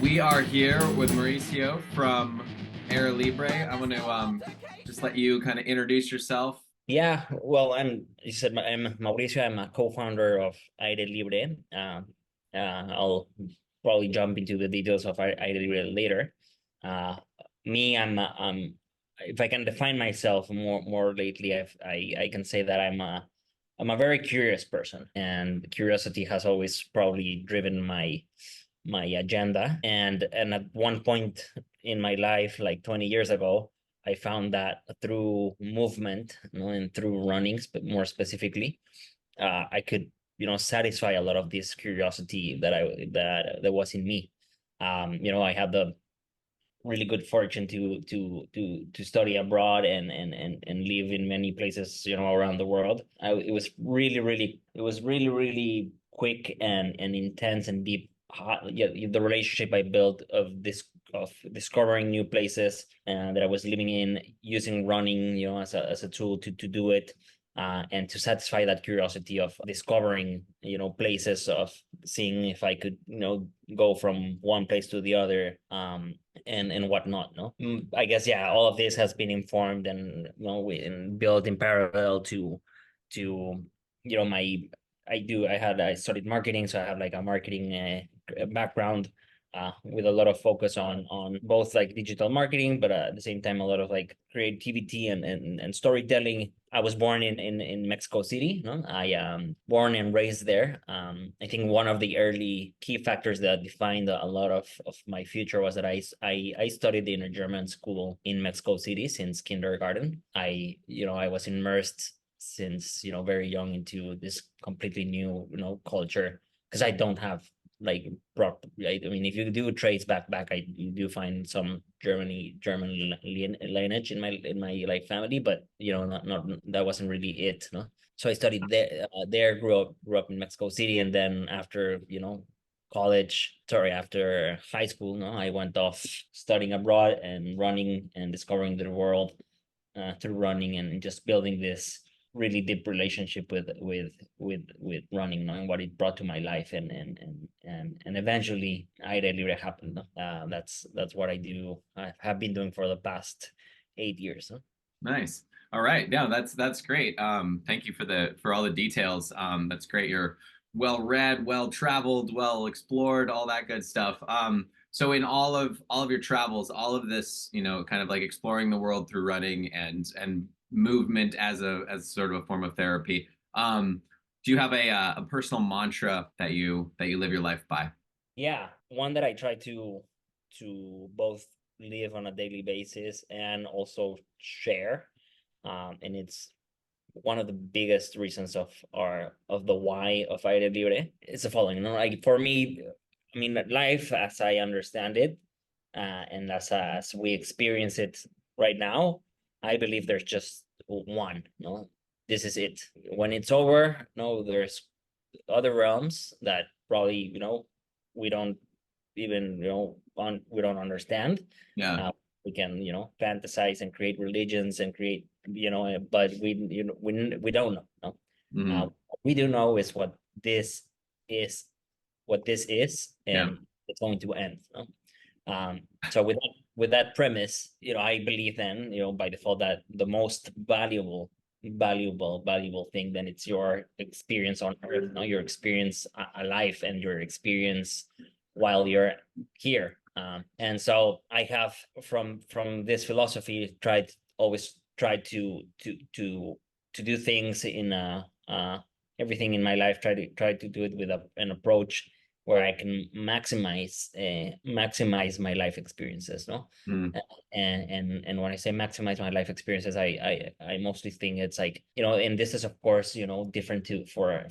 We are here with Mauricio from Aire Libre. I want to just let you kind of introduce yourself. Yeah, well, you said I'm Mauricio. I'm a co-founder of Aire Libre. I'll probably jump into the details of Aire Libre later. Uh, Me, if I can define myself more lately, I can say that I'm a very curious person, and curiosity has always probably driven my agenda. And at one point in my life, like 20 years ago, I found that through movement, and through running, but more specifically, I could, satisfy a lot of this curiosity that was in me. I had the really good fortune to study abroad and live in many places, around the world. It was really quick and intense and deep. Yeah, the relationship I built of discovering new places that I was living in, using running, as a tool to do it, and to satisfy that curiosity of discovering, places, of seeing if I could, go from one place to the other, and whatnot. No, I guess, yeah, all of this has been informed and, and built in parallel to my I studied marketing, so I have like a marketing background, with a lot of focus on both like digital marketing, but at the same time a lot of like creativity and storytelling. I was born in Mexico City. No, I born and raised there. I think one of the early key factors that defined a lot of my future was that I studied in a German school in Mexico City since kindergarten. I was immersed since, very young into this completely new, culture, because I don't have like I mean, if you do trace back, you do find some German lineage in my like family, but not that wasn't really it, no. So I studied there, grew up in Mexico City, and then after, after high school, no, I went off studying abroad and running and discovering the world, through running, and just building this really deep relationship with running, knowing what it brought to my life, and eventually Aire Libre happened. That's what I have been doing for the past 8 years. Huh? Nice. All right. Yeah, that's great. Thank you for all the details. That's great. You're well read, well traveled, well explored, all that good stuff. So in all of your travels, all of this, kind of like exploring the world through running and movement as sort of a form of therapy. Do you have a personal mantra that you live your life by? Yeah, one that I try to both live on a daily basis and also share, and it's one of the biggest reasons of the why of Aire Libre. It's the following. Like, for me, I mean, life as I understand it, and as we experience it right now, I believe there's just one. No, this is it. When it's over, no, there's other realms that probably, we don't even, we don't understand. Yeah. We can, fantasize and create religions and create, but we don't know. No? Hmm. What we do know is is, what this is, Yeah. and it's going to end. No? So with that premise, I believe then, by default, that the most valuable thing, then it's your experience on Earth, your experience alive, and your experience while you're here. And so I have, from this philosophy, always tried to do things in everything in my life. Try to do it with an approach where I can maximize my life experiences, no? Mm. And when I say maximize my life experiences, I mostly think it's like, and this is of course, different to for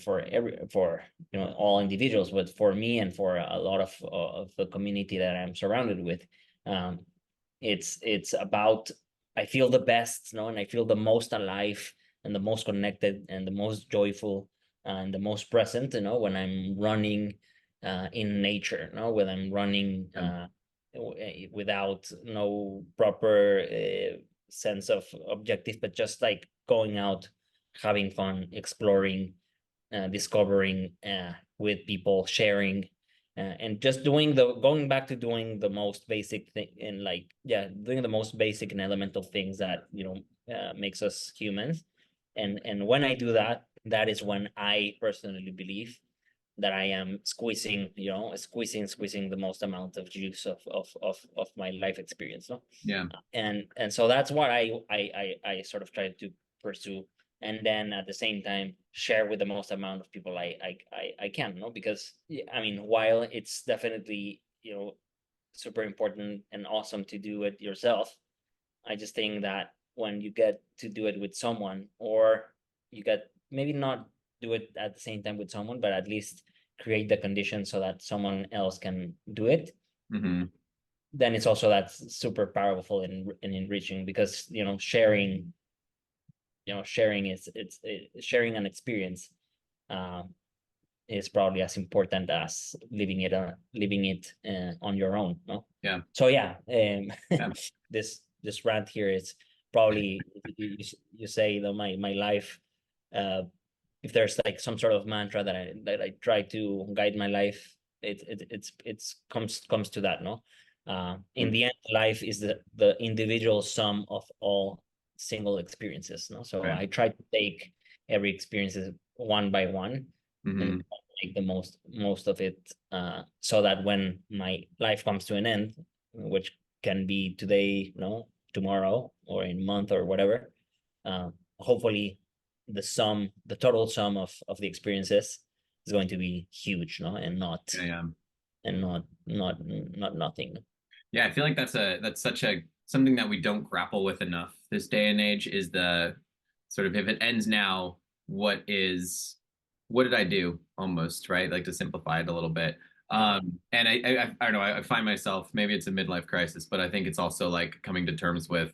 all individuals, but for me and for a lot of the community that I'm surrounded with, um, it's about, I feel the best, no, and I feel the most alive and the most connected and the most joyful and the most present, when I'm running in nature, no, when I'm running Yeah. without no proper sense of objective, but just like going out, having fun, exploring, discovering, with people, sharing. And just going back to doing the most basic thing, and like, yeah, doing the most basic and elemental things that, makes us humans. And when I do that, that is when I personally believe that I am squeezing the most amount of juice of my life experience, no? Yeah. And so that's what I sort of try to pursue, and then at the same time share with the most amount of people I can, no? Because I mean, while it's definitely, super important and awesome to do it yourself, I just think that when you get to do it with someone, or you get, maybe not do it at the same time with someone, but at least create the conditions so that someone else can do it, Hmm. then it's also that's super powerful and enriching, because sharing sharing an experience, um, is probably as important as living it on your own, no? Yeah. So yeah, Yeah. this rant here is probably, you say that my life, uh if there's like some sort of mantra that I try to guide my life, it's comes to that, no? In the end, life is the individual sum of all single experiences, no? So Right. I try to take every experiences one by one, and Hmm. make the most of it, so that when my life comes to an end, which can be today, tomorrow, or in a month, or whatever, hopefully the total sum of the experiences is going to be huge, no? And not Yeah. Yeah. and not not not nothing. Yeah, I feel like that's such a something that we don't grapple with enough this day and age is the sort of if it ends now, what did I do almost, right? Like to simplify it a little bit. Yeah. And I don't know, I find myself maybe it's a midlife crisis, but I think it's also like coming to terms with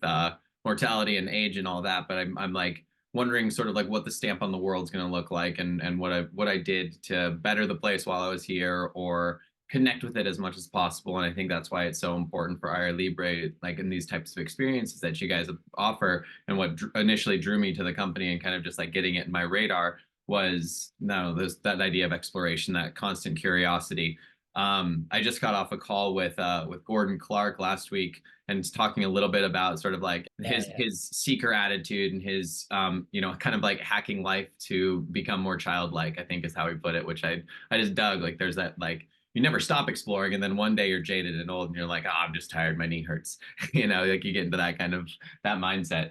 mortality and age and all that. But I'm like wondering sort of like what the stamp on the world's going to look like and what I did to better the place while I was here or connect with it as much as possible. And I think that's why it's so important for Aire Libre, like in these types of experiences that you guys offer. And what initially drew me to the company and kind of just like getting it in my radar was no, that idea of exploration, that constant curiosity. I just got off a call with Gordon Clark last week and talking a little bit about sort of like Yeah, his seeker attitude and his kind of like hacking life to become more childlike, I think is how he put it, which I just dug. Like there's that like you never stop exploring and then one day you're jaded and old and you're like, oh, I'm just tired, my knee hurts. Like you get into that kind of that mindset.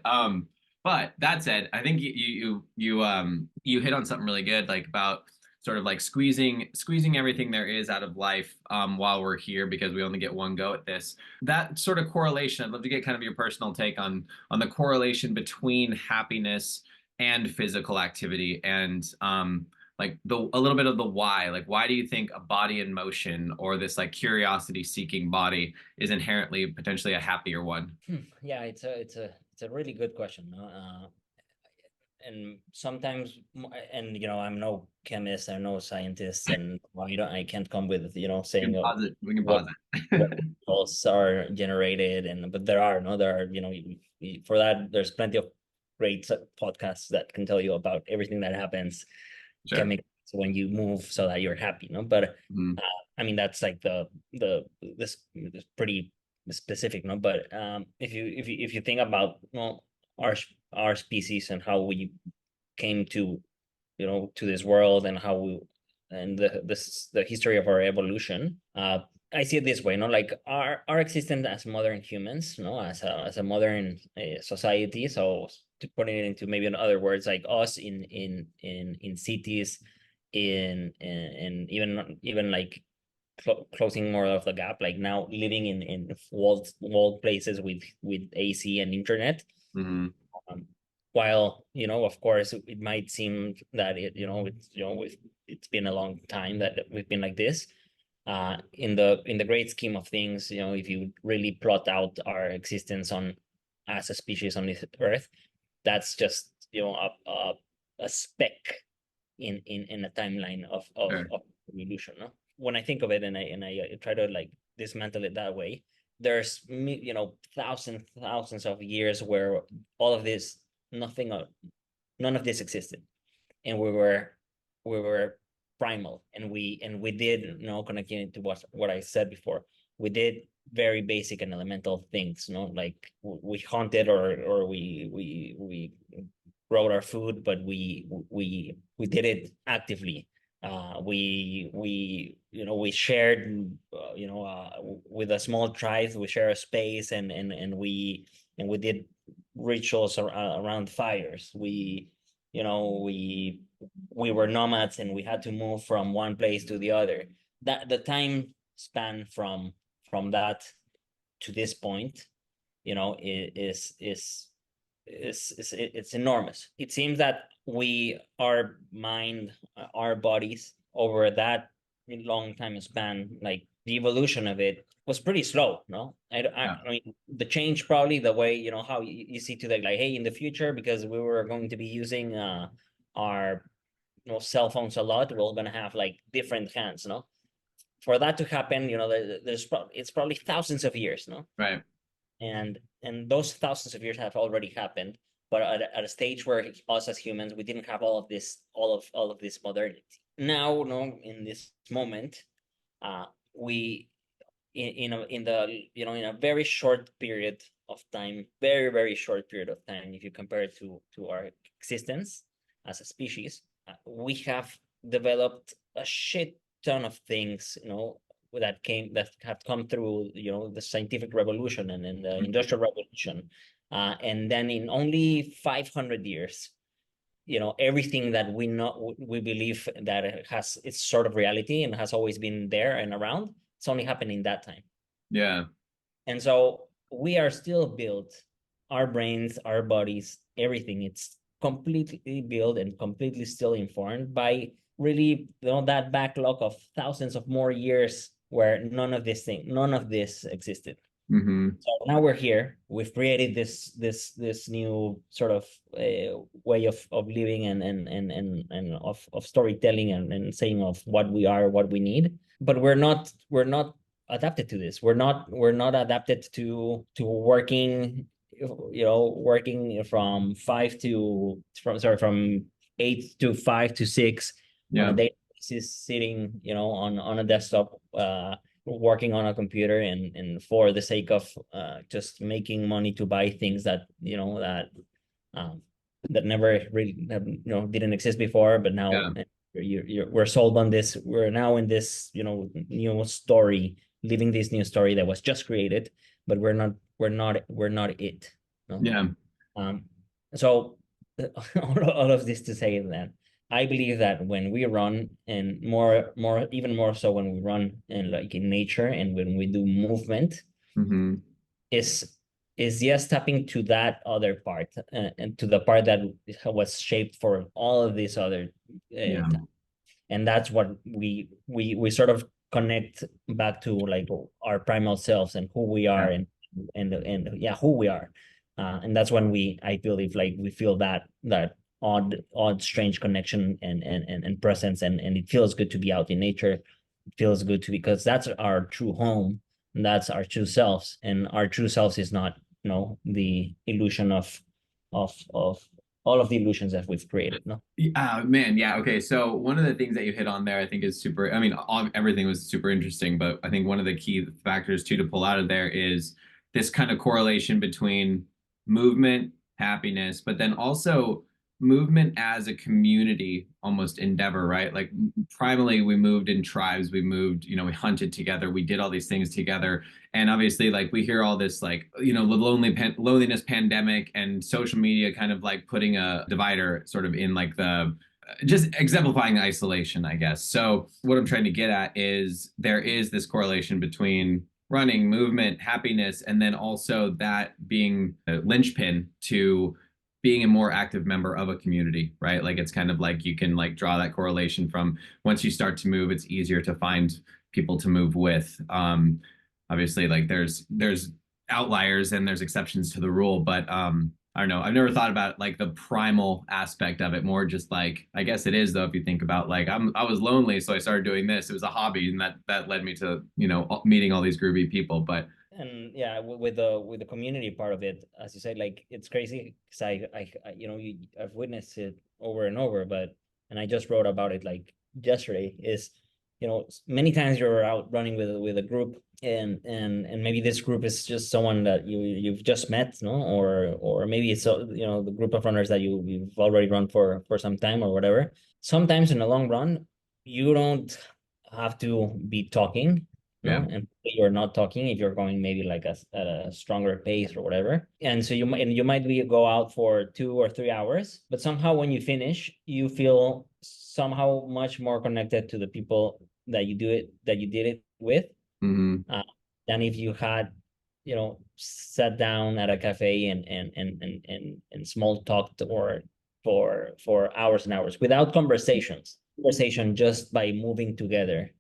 But that said, I think you hit on something really good, like about sort of like squeezing everything there is out of life while we're here because we only get one go at this. That sort of correlation, I'd love to get kind of your personal take on the correlation between happiness and physical activity and like a little bit of the why. Like why do you think a body in motion or this like curiosity seeking body is inherently potentially a happier one? yeah. It's a really good question, no? And sometimes, and I'm no chemist, I'm no scientist, and well, I can't come with We saying can pause it. We can what pause what it. results are generated, but there are for that there's plenty of great podcasts that can tell you about everything that happens Sure. chemicals when you move so that you're happy, no? But Mhm. I mean, that's like this pretty specific, no? But if you think about, our our species and how we came to this world, and how we and the history of our evolution, I see it this way, no? Like our existence as modern humans, no, as a modern society. So to put it into maybe in other words, like us in cities, even like closing more of the gap, like now living in walled places with AC and internet. Mhm. um, while, of course, it might seem that it's been a long time that we've been like this. In the great scheme of things, if you really plot out our existence on as a species on this earth, that's just a speck in a timeline Sure. of evolution, no? When I think of it, and I try to like dismantle it that way, there's thousands of years where all of this nothing none of this existed, and we were primal, and we did, you know, connecting it to what I said before, we did very basic and elemental things, you know, like we hunted, or we growed our food, but we did it actively. We you know, we shared, with a small tribe, we share a space, and we did rituals around fires. We, you know, we were nomads, and we had to move from one place to the other. That the time span from that to this point, you know, it's enormous. It seems that our mind, our bodies, over that long time span, like the evolution of it was pretty slow. No, Yeah. I mean, the change, probably the way, you know, how you see today, like, hey, in the future, because we were going to be using our, you know, cell phones a lot, we're gonna have like different hands, no? For that to happen, you know, it's probably thousands of years, no? Right. And those thousands of years have already happened, but at a stage where us as humans, we didn't have all of this modernity. Now, no, in this moment, we in the, you know, in a very short period of time, very short period of time, if you compare it to our existence as a species, we have developed a shit ton of things, you know, that have come through, you know, the scientific revolution and the industrial revolution, and then in only 500 years, you know, everything that we know, we believe that it has its sort of reality and has always been there and around, it's only happened in that time. Yeah. And so we are still built, our brains, our bodies, everything, it's completely built and completely still informed by, really, you know, that backlog of thousands of more years where none of this existed. Mm-hmm. So now we're here. We've created this new sort of way of living, and of storytelling, and saying of what we are, what we need. But we're not adapted to this. We're not adapted to working, you know, working from 8 to 5 to 6 on a Yeah. daily basis, sitting, you know, on a desktop, working on a computer, and for the sake of just making money to buy things that, you know, um that never really, you know, didn't exist before, but now Yeah. we're sold on this. We're now in this, you know, new story, living this new story that was just created, but we're not it, no? Yeah. um so all of this to say that I believe that when we run, and even more so when we run in, like, in nature, and when we do movement, Mm-hmm. is just tapping to that other part, and to the part that was shaped for all of these other, Yeah. and that's what we sort of connect back to, like, our primal selves and who we Yeah. are, and yeah, who we are. And that's when I believe, like, we feel that odd strange connection, and presence, and it feels good to be out in nature. It feels good to, because that's our true home, and that's our true selves, and our true selves is not, you know, the illusion of all of the illusions that we've created, no. Man, yeah. Okay. So one of the things that you hit on there, I think is super, I mean, everything was super interesting, but I think one of the key factors too to pull out of there is this kind of correlation between movement, happiness, but then also movement as a community almost endeavor, right? Like primarily we moved in tribes, we moved, you know, we hunted together, we did all these things together. And obviously, like we hear all this, like, you know, the loneliness pandemic and social media kind of like putting a divider sort of in like the just exemplifying isolation, I guess. So what I'm trying to get at is there is this correlation between running, movement, happiness, and then also that being a linchpin to being a more active member of a community, right? Like it's kind of like you can like draw that correlation from once you start to move, it's easier to find people to move with. Obviously, like there's outliers and there's exceptions to the rule, but I don't know. I've never thought about like the primal aspect of it, more just like I guess it is though if you think about like I was lonely, so I started doing this. It was a hobby, and that led me to, you know, meeting all these groovy people. But And yeah, with the community part of it, as you said, like, it's crazy because you know, I've witnessed it over and over, and I just wrote about it, like, yesterday is, many times you're out running with a group, and maybe this group is just someone that you've just met, no, or maybe it's the group of runners that you've already run for some time or whatever. Sometimes in the long run, you don't have to be talking, Yeah. no, and you're not talking if you're going maybe like at a stronger pace or whatever. And so you might be go out for 2 or 3 hours, but somehow when you finish, you feel somehow much more connected to the people that you did it with, Hmm. uh, than if you had, sat down at a cafe and small talked or for hours and hours without conversation, just by moving together,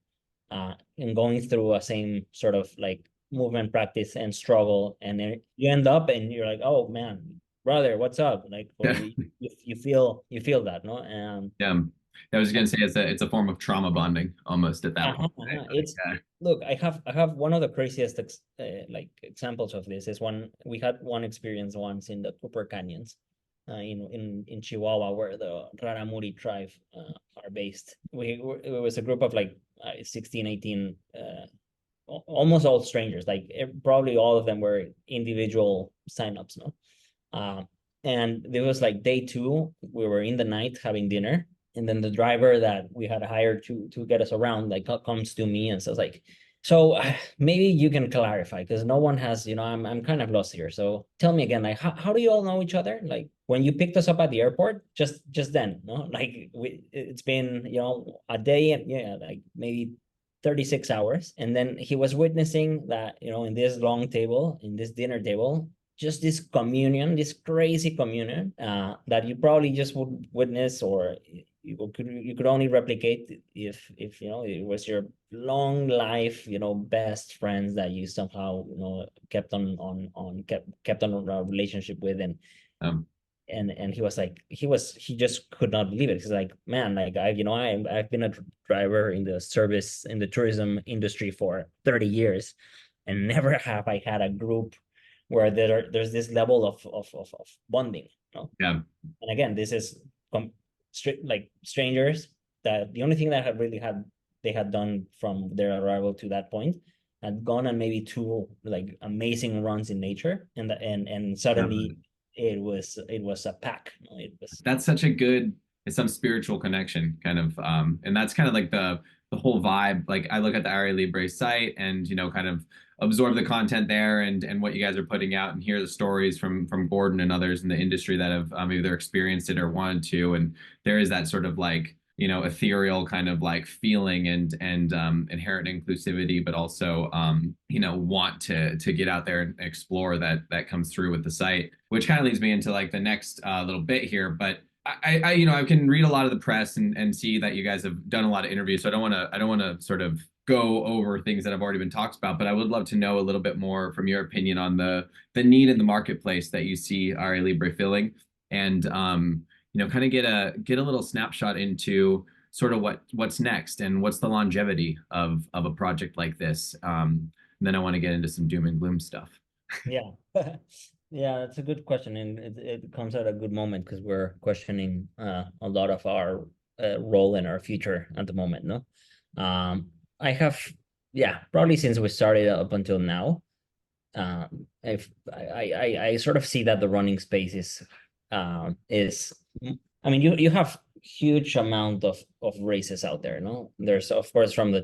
and going through a same sort of like movement practice and struggle, and then you end up and you're like, oh man, brother, what's up? Like, or Yeah. you feel that, no? Yeah. I was gonna say it's a form of trauma bonding almost at that point, right? It's, Like, look, I have one of the craziest like examples of this is one we had one experience once in the Cooper Canyons, in Chihuahua, where the Raramuri tribe are based. It was a group of like 16, 18, almost all strangers. Like probably all of them were individual signups, no. Uh, and there was like day two, we were in the night having dinner, and then the driver that we had hired to get us around like comes to me and says like, so maybe you can clarify because no one has, I'm kind of lost here. So tell me again, like how do you all know each other? Like when you picked us up at the airport, just then, no? Like it's been, a day and yeah, like maybe 36 hours. And then he was witnessing that, in this long table, in this dinner table, just this communion, this crazy communion, that you probably just would witness, or you could only replicate if it was your long life, best friends that you somehow kept on a relationship with, um, and he was like, he just could not believe it. He's like, man, like I've been a driver in the tourism industry for 30 years, and never have I had a group where there's this level of bonding, yeah. and again, this is like strangers that the only thing that they had done from their arrival to that point had gone on maybe two like amazing runs in nature, and suddenly it was a pack. It was, That's such a good, it's some spiritual connection kind of, and that's kind of like the whole vibe. Like I look at the Aire Libre site and kind of absorb the content there and what you guys are putting out and hear the stories from Gordon and others in the industry that have either experienced it or wanted to. And there is that sort of like ethereal kind of like feeling and inherent inclusivity, but also want to get out there and explore that comes through with the site, which kind of leads me into like the next little bit here. But I can read a lot of the press and see that you guys have done a lot of interviews, so I don't want to sort of go over things that have already been talked about, but I would love to know a little bit more from your opinion on the need in the marketplace that you see Aire Libre filling, and kind of get a little snapshot into sort of what's next and what's the longevity of a project like this. And then I want to get into some doom and gloom stuff. yeah. Yeah, that's a good question, and it comes at a good moment because we're questioning a lot of our role in our future at the moment, no? I have, yeah, probably since we started up until now, if I sort of see that the running space is, I mean, you have huge amount of races out there, no? There's of course from the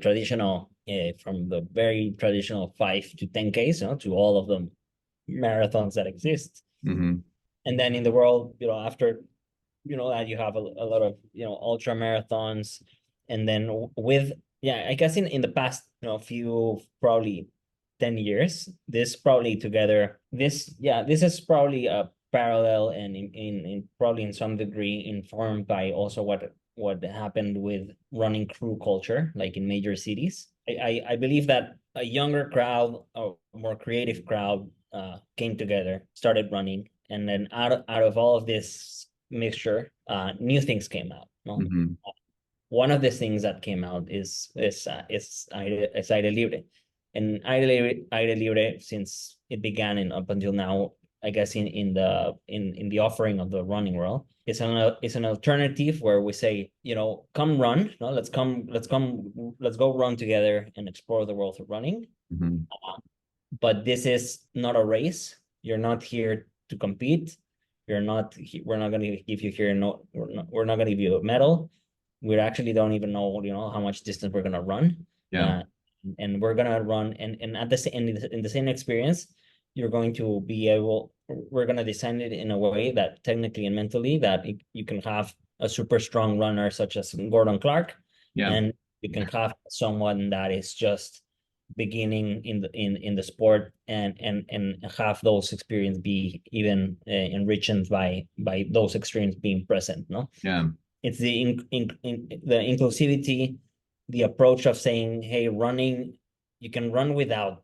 very traditional 5 to 10Ks, to all of the marathons that exist. Hmm. And then in the world, after that, you have a lot of ultra marathons, and then with, yeah, I guess in the past few, probably 10 years, this probably together, this is probably a parallel, and in probably in some degree informed by also what happened with running crew culture, like in major cities. I believe that a younger crowd, a more creative crowd, came together, started running, and then out of all of this mixture, new things came out, no? Hmm. One of the things that came out is Aire Libre. And Aire Libre, since it began and up until now, I guess in the offering of the running world. It's an alternative where we say, come run, no, let's go run together and explore the world of running. Hmm. But this is not a race. You're not here to compete. We're not going to give you here. No, we're not going to give you a medal. We actually don't even know, how much distance we're going to run. Yeah. Uh, and we're going to run and at in the same experience, you're going to be able, we're going to design it in a way that technically and mentally that you can have a super strong runner such as Gordon Clark, Yeah. and you can have someone that is just beginning in the sport and have those experience be even enriched by those experience being present. No, Yeah. it's the inclusivity, the approach of saying, hey, running, you can run without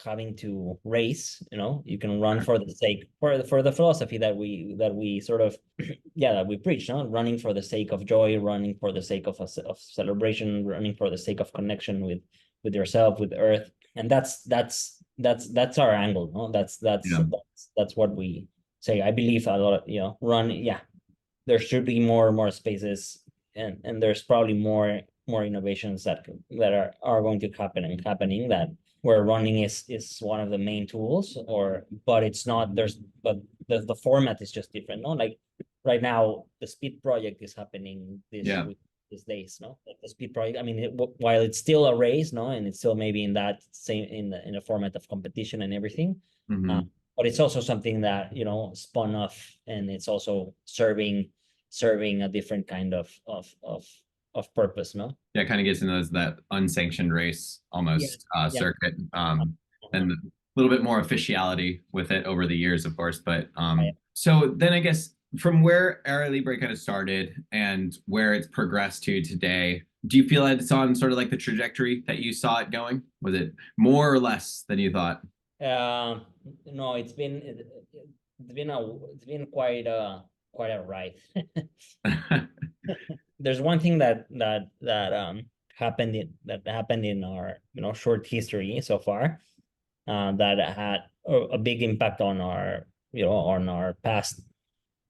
having to race. You can run for the sake, for the philosophy that we sort of yeah, that we preach, no, running for the sake of joy, running for the sake of celebration, running for the sake of connection with yourself, with earth. And that's our angle, no, Yeah. that's what we say. I believe a lot of, run, yeah, there should be more spaces, and there's probably more innovations that are going to happen and happening, that where running is one of the main tools, but it's not, but the format is just different, no, like right now the speed project is happening Yeah. these days, no, like the speed project, I mean, while it's still a race, no, and it's still maybe in that same in the format of competition and everything, Hmm. but it's also something that spun off, and it's also serving a different kind of purpose, no. Yeah, kind of gets into that unsanctioned race Yeah, almost yeah. circuit, Uh-huh. and a little bit more officiality with it over the years, of course. But Right. so then I guess from where Aire Libre kind of started and where it's progressed to today, do you feel that it's on sort of like the trajectory that you saw it going? Was it more or less than you thought? No, it's been quite a ride. There's one thing that happened in our short history so far, that had a big impact on our past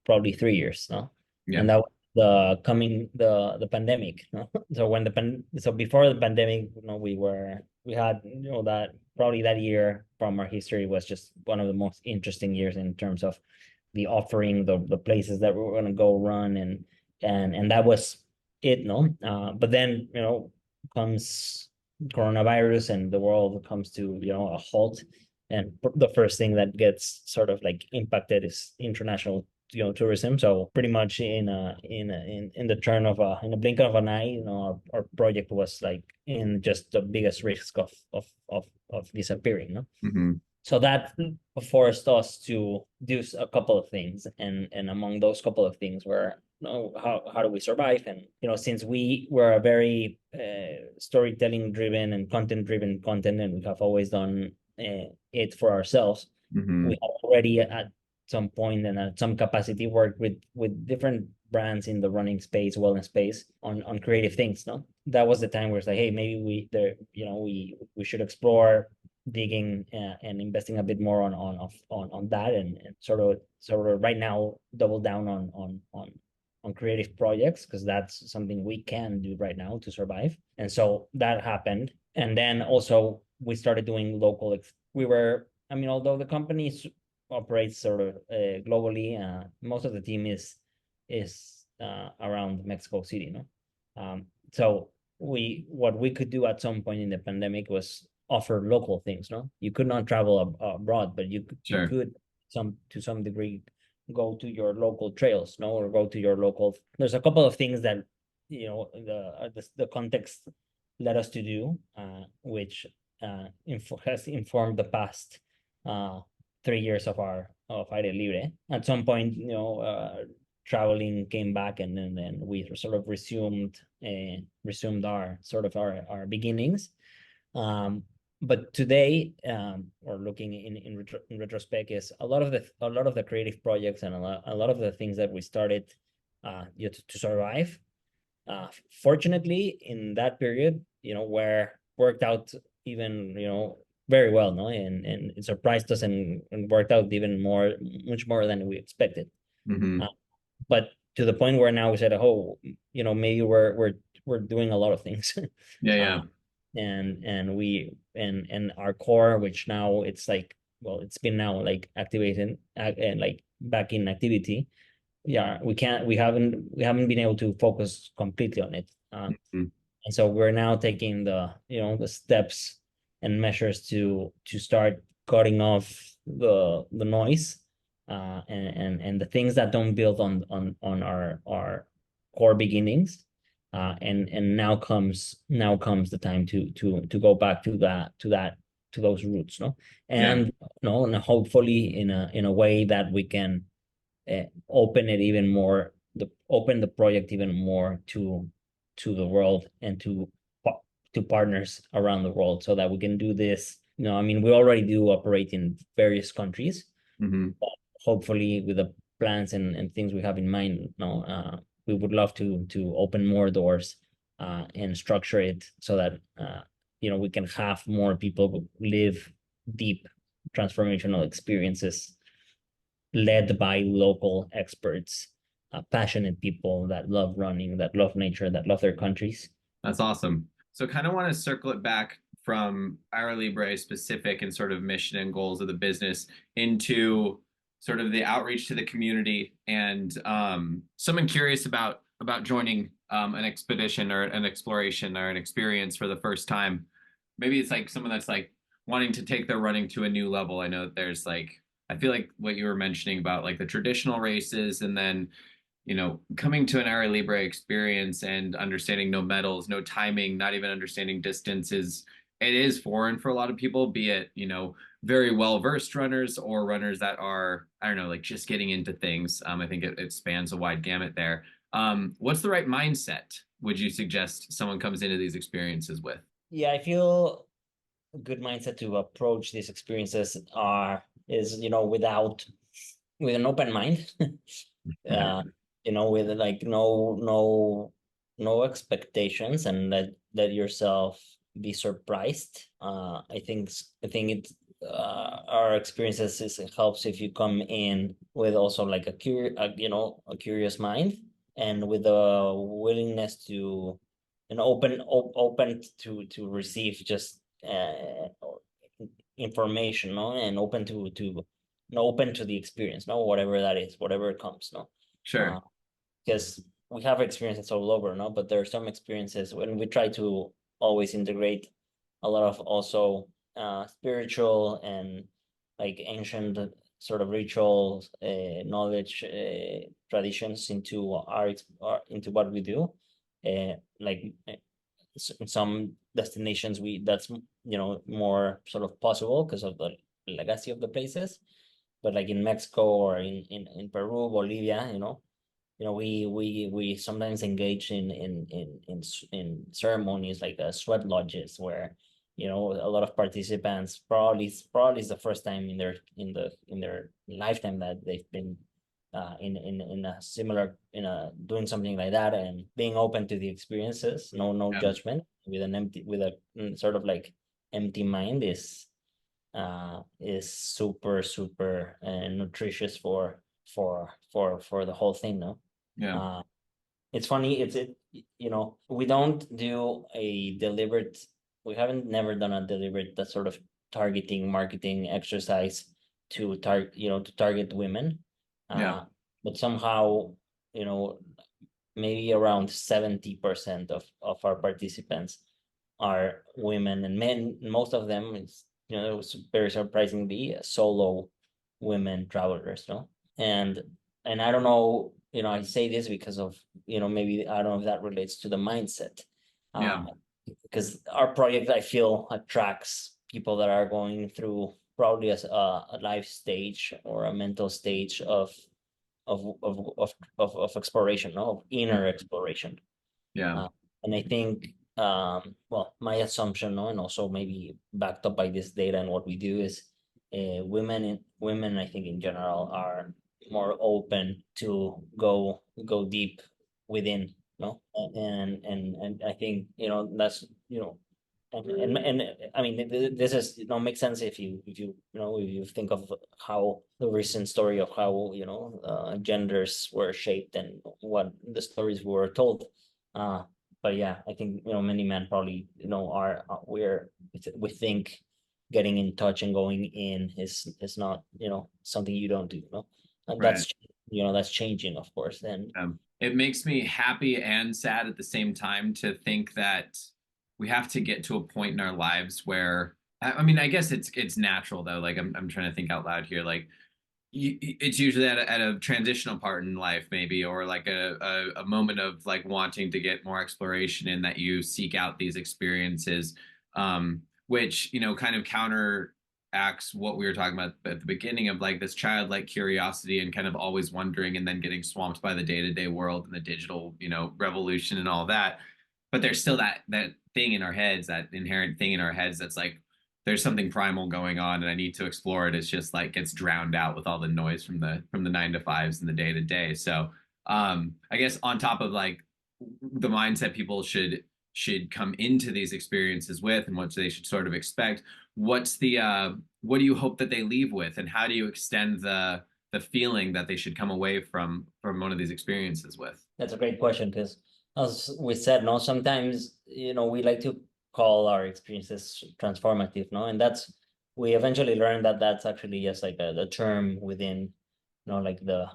probably 3 years, no? Yeah. And that was the pandemic, no? So before the pandemic, we had, that probably that year from our history was just one of the most interesting years in terms of the offering, the places that we were gonna go run, and that was it, no? But then, comes coronavirus, and the world comes to, a halt, and the first thing that gets sort of like impacted is international tourism. So pretty much in the turn of in a blink of an eye, our project was like in just the biggest risk of disappearing, no? Hmm. So that forced us to do a couple of things, and among those couple of things were, how do we survive? And since we were a very storytelling driven and content, and we have always done it for ourselves, we Hmm. have already at some point and at some capacity worked with different brands in the running space, wellness space, on creative things. No, that was the time where it's like, hey, maybe we should explore digging and investing a bit more on that, and sort of right now double down on creative projects, because that's something we can do right now to survive. And so that happened, and then also we started doing local. We were, I mean, although the company operates sort of globally, most of the team is around Mexico City, no. So what we could do at some point in the pandemic was offer local things, no. You could not travel abroad, but you Sure. could to some degree go to your local trails, no, or go to your local. There's a couple of things that the context led us to do, which has informed the past 3 years of Aire Libre. At some point, traveling came back, and then we sort of resumed our sort of our beginnings. But today, or looking in retrospect, is a lot of the creative projects and a lot of the things that we started to survive. Fortunately, in that period, where worked out even very well, no, and it surprised us and worked out even more, much more than we expected. Hmm. But to the point where now we said, oh, maybe we're doing a lot of things. Yeah, uh yeah, and our core, which now it's like, well, it's been now like activated and like back in activity. Yeah, we haven't been able to focus completely on it. mhm. And so we're now taking the steps and measures to start cutting off the noise, and the things that don't build on our core beginnings. And now comes the time to go back to those roots, no? Yeah, And no, and hopefully in a way that we can open it even more, open the project even more to the world and to partners around the world, so that we can do this. I mean, we already do operate in various countries. hmm, Hopefully, with the plans and things we have in mind, we would love to open more doors, and structure it so that we can have more people live deep transformational experiences led by local experts, passionate people that love running, that love nature, that love their countries. that's awesome. So kind of want to circle it back from Aire Libre specific and sort of mission and goals of the business into sort of the outreach to the community and someone curious about joining an expedition or an exploration or an experience for the first time. Maybe it's like someone that's like wanting to take their running to a new level. I know that there's like I feel like what you were mentioning about like the traditional races and then coming to an Aire Libre experience and understanding no medals, no timing, not even understanding distances, it is foreign for a lot of people, be it, very well versed runners or runners that are, I don't know, like just getting into things. I think it spans a wide gamut there. What's the right mindset would you suggest someone comes into these experiences with? Yeah, I feel a good mindset to approach these experiences is with an open mind. uh with like no expectations, and let yourself be surprised. I think it our experiences it helps if you come in with also like a curious mind, and with a willingness to and open to receive just information, no, and open to the experience, no, whatever that is, whatever it comes, no. Sure. Because we have experiences all over, no, but there are some experiences when we try to always integrate a lot of also spiritual and like ancient sort of rituals, knowledge, traditions into into what we do. Like in some destinations that's more sort of possible because of the legacy of the places, but like in Mexico or in Peru, Bolivia, we sometimes engage in ceremonies like sweat lodges, where a lot of participants probably is the first time in their lifetime that they've been in a similar in a doing something like that, and being open to the experiences, no Yeah. judgment, with a sort of like empty mind is super super nutritious for the whole thing, no. Yeah. uh it's funny, we don't do a deliberate we haven't never done a deliberate that sort of targeting marketing exercise to target women. Yeah. But somehow, you know maybe around 70% of our participants are women and men. Most of them is, very surprisingly, solo women travelers, no? And I don't know, I say this because of, maybe I don't know if that relates to the mindset. Uh, Yeah. because our project, I feel, attracts people that are going through probably a life stage or a mental stage of exploration, no? Of inner exploration. Yeah. Uh, and I think, well, my assumption, no, and also maybe backed up by this data and what we do is, women, I think in general are more open to go deep within, no, and I think that's and I mean, this is, you know, makes sense if you think of how the recent story of how, you know, genders were shaped and what the stories were told. But yeah, I think, you know, many men probably, you know, are we think getting in touch and going in is not, you know, something you don't do, you know, and Right. that's, you know, that's changing, of course. And It makes me happy and sad at the same time to think that we have to get to a point in our lives where I mean, I guess it's natural though. Like I'm trying to think out loud here. Like it's usually at a transitional part in life, maybe, or like a moment of like wanting to get more exploration in that you seek out these experiences, which, you know, kind of counteracts what we were talking about at the beginning of like this childlike curiosity and kind of always wondering and then getting swamped by the day-to-day world and the digital, you know, revolution and all that. But there's still that thing in our heads, that inherent thing in our heads that's like, there's something primal going on and I need to explore it. It's just like gets drowned out with all the noise from the 9 to 5s and the day to day. So I guess on top of like the mindset people should come into these experiences with and what they should sort of expect, what's the what do you hope that they leave with, and how do you extend the feeling that they should come away from one of these experiences with? that's a great question because, as we said, no, sometimes, you know, we like to call our experiences transformative, no, and that's, we eventually learned that that's actually just like a term within, you know, like the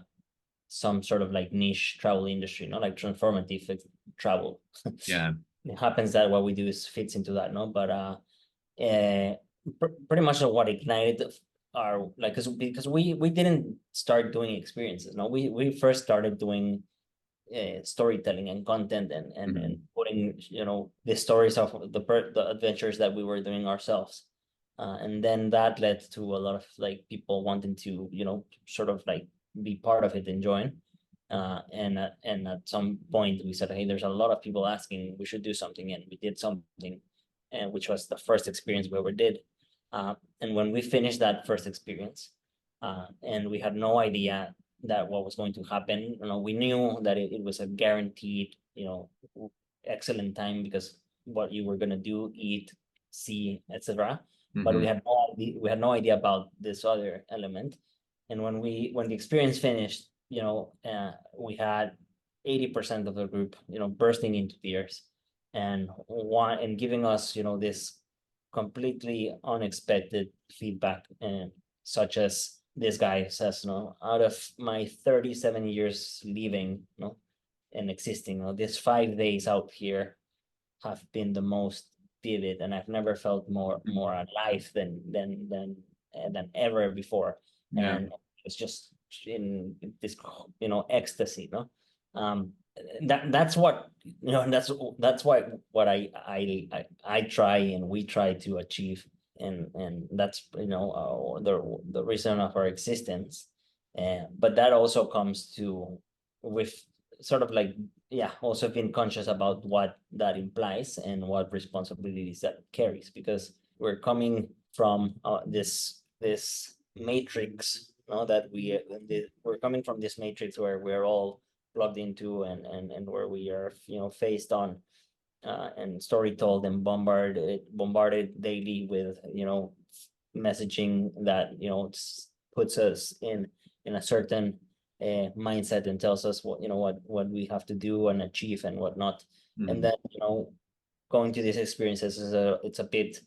some sort of like niche travel industry, not like transformative travel. Yeah. It happens that what we do is fits into that, no, but uh, pretty much what ignited our, like, because we didn't start doing experiences, no, we first started doing storytelling and content and Mm-hmm. putting, you know, the stories of the adventures that we were doing ourselves, and then that led to a lot of like people wanting to, you know, sort of like be part of it and join, and at some point we said, hey, there's a lot of people asking, we should do something, and we did something, and which was the first experience we ever did, and when we finished that first experience, and we had no idea that what was going to happen. You know, we knew that it was a guaranteed, you know, excellent time because what you were gonna do, eat, see, etc. But Mm-hmm. we had no idea about this other element. And when the experience finished, you know, we had 80% of the group, you know, bursting into tears and giving us, you know, this completely unexpected feedback, and such as this guy says, no, out of my 37 years living, no, and existing, no, these 5 days out here have been the most vivid, and I've never felt more alive than ever before. Yeah. And it's just in this, you know, ecstasy, no. That's what, you know, that's what I try and we try to achieve, and that's, you know, the reason of our existence, but that also comes to with sort of like, yeah, also being conscious about what that implies and what responsibilities that carries, because we're coming from this matrix, you know, that we're coming from this matrix where we're all plugged into, and where we are, you know, faced on, and story told and bombarded daily with, you know, messaging that, you know, puts us in a certain mindset and tells us what, you know, what we have to do and achieve and whatnot. And Mm-hmm. then, you know, going to these experiences is it's a bit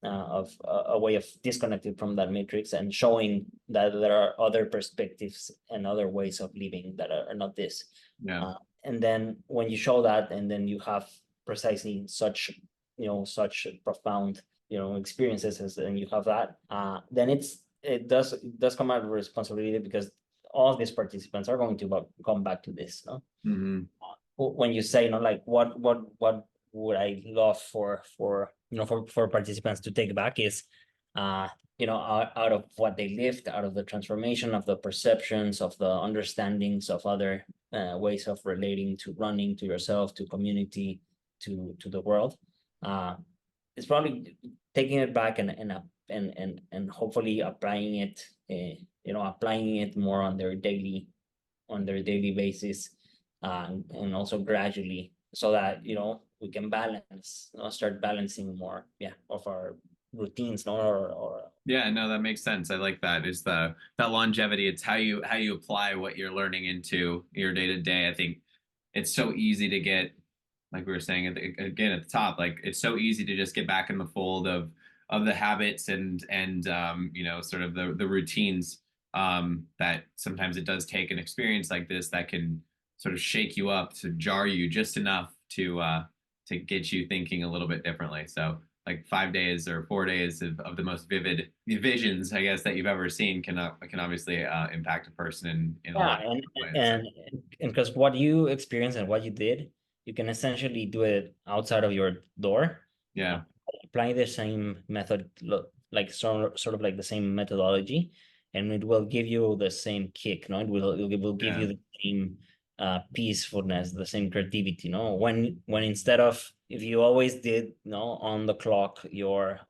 of a way of disconnecting from that matrix and showing that there are other perspectives and other ways of living that are not this. Yeah. And then when you show that, and then you have precisely such, you know, such profound, you know, experiences, and you have that, then it does come out of responsibility, because all these participants are going to come back to this, no? Mm-hmm. When you say, you know, like what would I love for, you know, for participants to take back is, you know, out of what they lived, out of the transformation of the perceptions, of the understandings of other ways of relating to running, to yourself, to community, to the world. It's probably taking it back and hopefully applying it, you know, applying it more on their daily basis, and also gradually, so that, you know, we can balance, start balancing more, of our routines, or Yeah, no, that makes sense. I like that. Is the that longevity. It's how you apply what you're learning into your day to day. I think it's so easy to get, like we were saying again at the top, like it's so easy to just get back in the fold of the habits and you know, sort of the routines, that sometimes it does take an experience like this that can sort of shake you up, to jar you just enough to get you thinking a little bit differently. So like 5 days or 4 days of the most vivid visions, I guess, that you've ever seen can obviously impact a person in a yeah, lot of different ways. and and because what you experienced and what you did, you can essentially do it outside of your door, uh, Yeah, apply the same method, like sort of like the same methodology, and it will give you the same kick. No, it will give yeah, you the same peacefulness, the same creativity. No, when instead of, if you always did, on the clock, your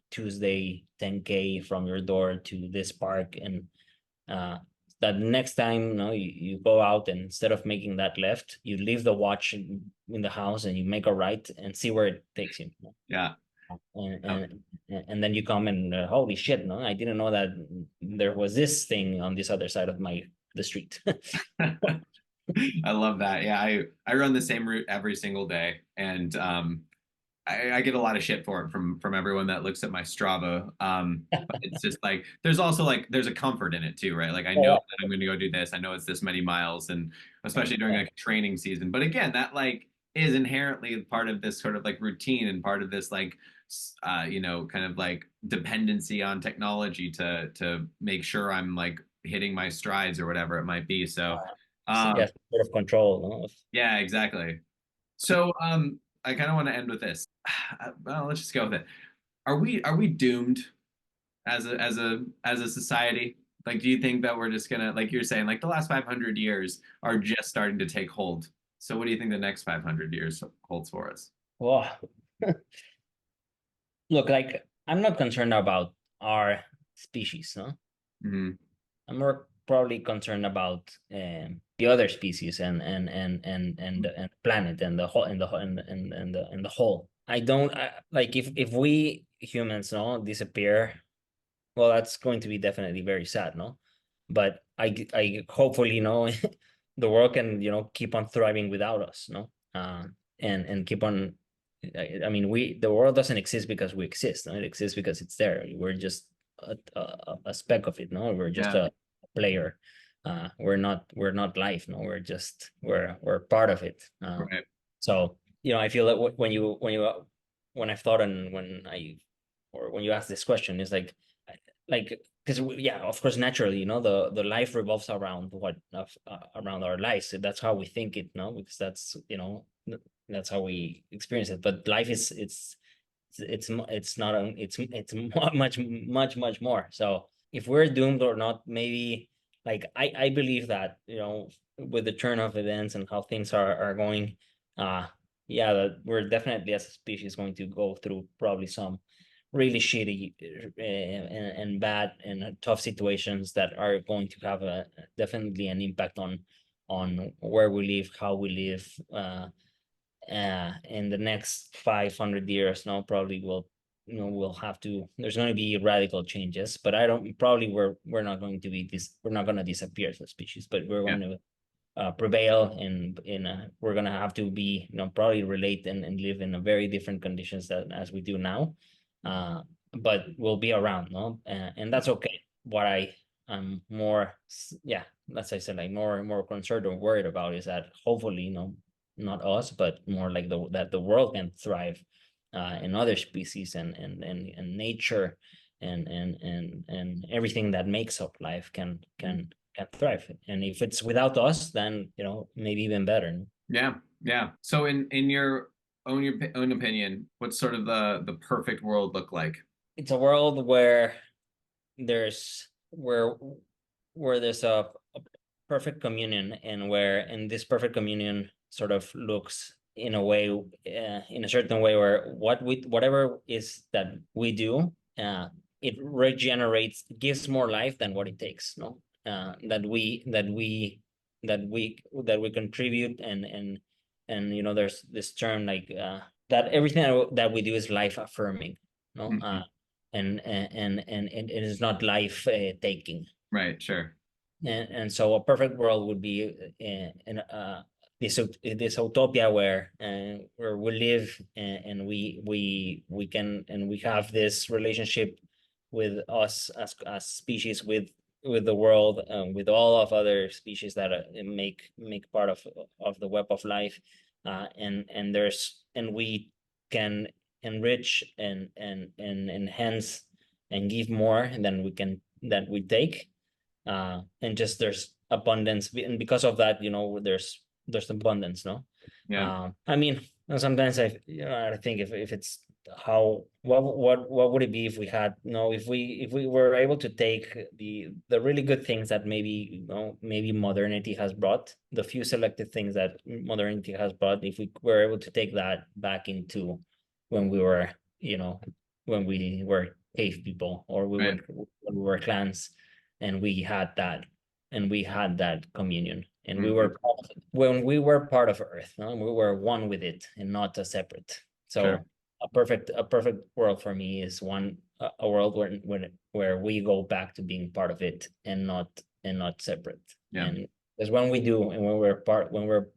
Tuesday 10K from your door to this park, and uh that next time, you go out, and instead of making that left, you leave the watch in the house, and you make a right and see where it takes you. yeah. And and then you come and, holy shit, no, I didn't know that there was this thing on this other side of the street. I love that. Yeah, I run the same route every single day, and I get a lot of shit for it from everyone that looks at my Strava. But it's just like there's also like there's a comfort in it too, right? Like I know Yeah, that I'm going to go do this. I know it's this many miles, and especially during like a training season. But again, that like is inherently part of this sort of like routine and part of this like you know, kind of like dependency on technology to make sure I'm like hitting my strides or whatever it might be. So yeah, um sort of control, no? yeah, exactly. So I kind of want to end with this. Well, let's just go with it. Are we doomed as a society? Like, do you think that we're just gonna, like you're saying, like the last 500 years are just starting to take hold? So what do you think the next 500 years holds for us? Well, look, like, I'm not concerned about our species, no. Hmm. I'm more probably concerned about the other species, and planet, and the whole, and the whole. I don't like, if we humans, no, disappear, well, that's going to be definitely very sad, no. But I hopefully, the world can, keep on thriving without us, no. And keep on. I mean, the world doesn't exist because we exist. No? It exists because it's there. We're just a speck of it. No, we're just Yeah. a player. We're not life. No, we're part of it. Right. So, I feel that when I've thought, and when you ask this question, is like, because, yeah, of course, naturally, the life revolves around around our lives. So that's how we think it, no, because that's how we experience it. But life it's not it's much more. So if we're doomed or not, maybe, like, I believe that, with the turn of events and how things are going, uh yeah, that we're definitely, as a species, going to go through probably some really shitty, and bad and tough situations that are going to have definitely an impact on where we live, how we live, in the next 500 years. No, probably we'll have to, there's going to be radical changes, but I don't probably we're not going to be we're not going to disappear as a species, but we're Yeah. going to prevail, and we're going to have to be, probably relate, and live in a very different conditions than as we do now. uh but we'll be around, no. And that's okay. What I am more, yeah, as I said, like, more concerned or worried about is that, hopefully, not us, but more like that the world can thrive, in other species, and nature, and everything that makes up life can thrive. And if it's without us, then, maybe even better. Yeah. Yeah. So in your own opinion, what's sort of the perfect world look like? It's a world there's where where there's a perfect communion, and where, in this perfect communion, sort of looks in a way, in a certain way, where whatever is that we do, it regenerates, gives more life than what it takes, no. That we contribute, and there's this term like that everything that we do is life affirming, no, Mhm. and it is not life taking. Right, sure. And so a perfect world would be in this utopia where we live, and we can, and we have this relationship with us as species, with the world, with all of other species that make part of the web of life, and we can enrich and enhance and give more than we take, and just there's abundance, and because of that, there's abundance, no. Yeah. I mean, sometimes I think if it's how what would it be if we had, if we were able to take the really good things that maybe modernity has brought, the few selected things that modernity has brought, if we were able to take that back into when we were, when we were cave people, or Right. when we were clans, and we had that communion, and Hmm. when we were part of Earth, no? We were one with it and not a separate. Sure. So a perfect world for me is a world where we go back to being part of it, and not separate. Yeah. And because when we do, and when we're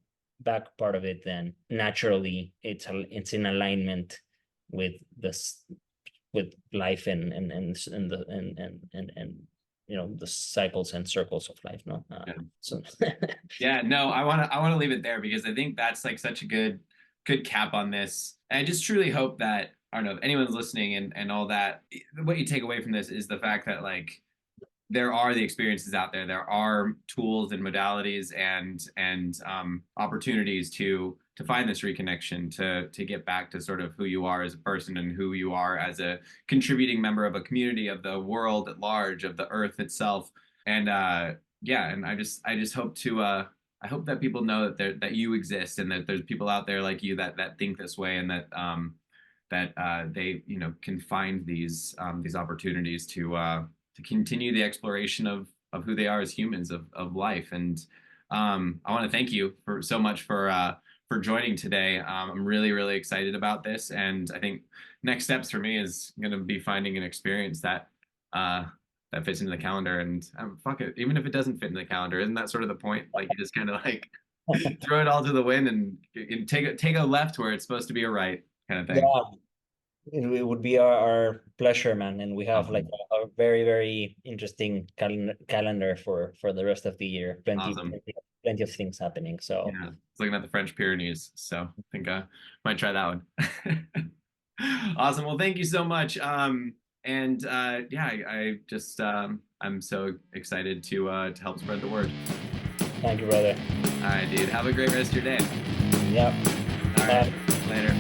back part of it, then naturally it's in alignment with this, with life, and the cycles and circles of life, no. Yeah. So Yeah, no, I want to leave it there because I think that's like such a good cap on this. And I just truly hope that, I don't know, if anyone's listening and all that, what you take away from this is the fact that like there are the experiences out there. There are tools and modalities and opportunities to find this reconnection, to get back to sort of who you are as a person and who you are as a contributing member of a community, of the world at large, of the earth itself. And yeah, and I just hope to I hope that people know that you exist, and that there's people out there like you that think this way, and that they can find these opportunities to continue the exploration of who they are as humans, of life. And I want to thank you for so much for joining today. I'm really really excited about this, and I think next steps for me is going to be finding an experience uh, that fits into the calendar. And fuck it, even if it doesn't fit in the calendar, isn't that sort of the point? Like you just kind of like throw it all to the wind and take a left where it's supposed to be a right, kind of thing. yeah, it would be our pleasure, man. And we have like Awesome. a very, very interesting calendar for the rest of the year. Plenty, Awesome. plenty, plenty of things happening. So Yeah, it's looking at the French Pyrenees, so I think I might try that one. Awesome. Well, thank you so much. And yeah, I just I'm so excited to help spread the word. thank you, brother. All right, dude. Have a great rest of your day. Yeah. All right. Bye. Later.